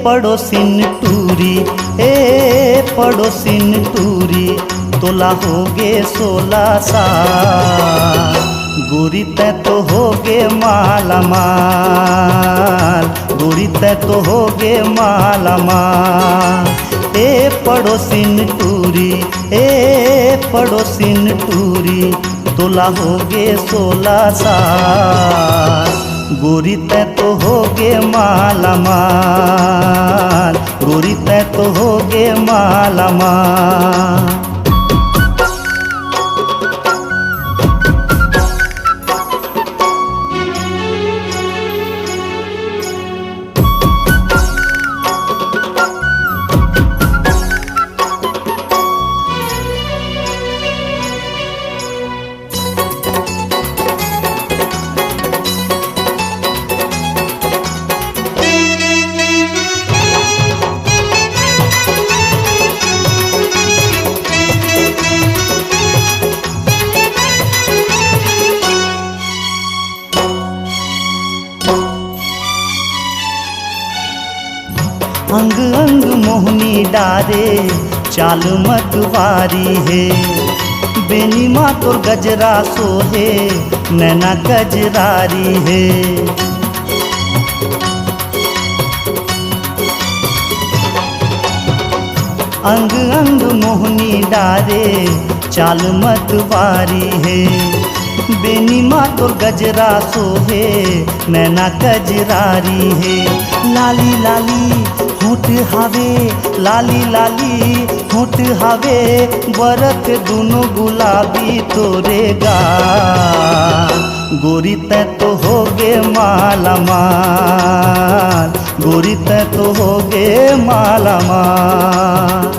पड़ोसिन टूरी, पड़ोसिन टूरी, तोला होगे 16 साल। गोरी तै तो होगे माला माल, गोरी तै तो होगे माला माल। पड़ोसिन टूरी, पड़ोसिन टूरी, तोला होगे 16 साल। गोरी तै तो होगे माला माल, गोरी तै तो होगे माला माल। अंग अंग मोहनी डारे चाल मतवारी है, बेनी माँ तोर गजरा सोहे नैना गजरारी है। अंग अंग मोहनी डारे चाल मतवारी है, बेनी माँ तोर गजरा सोहे नैना गजरारी है। लाली लाली होठ हावे, लाली लाली होठ हावे, बरत दोनों गुलाबी तोरे गाल। गोरी तै तो होगे माला माल, गोरी तै तो होगे माला माल।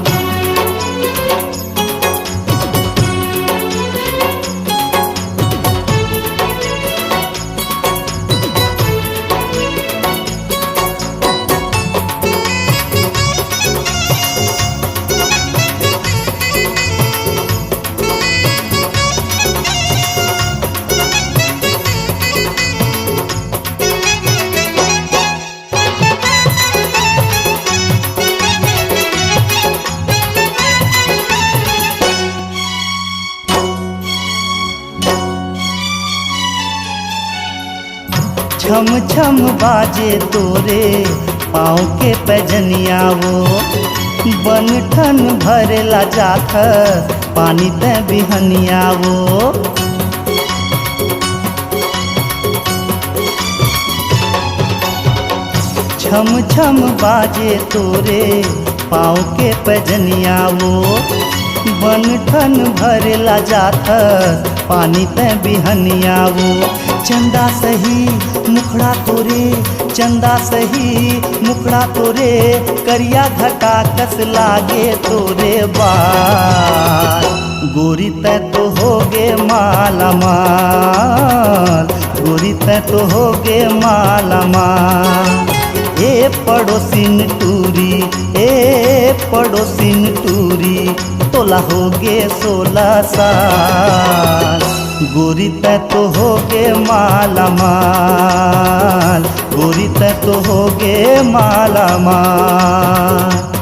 छम छम बाजे तोरे पाँव के पैजनिया वो, बन ठन भरेला जात पानी ते बिहनिया वो। छम छम बाजे तोरे पाँव के पैजनिया वो, बन ठन भरेला जात पानी ते बिहनिया वो। चंदा सही मुखड़ा तोरे, चंदा सही मुखड़ा तोरे, करिया घटा कस लागे तोरे बाल। गोरी तै तो होगे माला माल, गोरी तै तो होगे माला माल। पड़ोसिन टूरी, पड़ोसिन टूरी, तोला होगे 16 साल। गोरी तै तो होगे माला माल, गोरी तै तो होगे माला माल।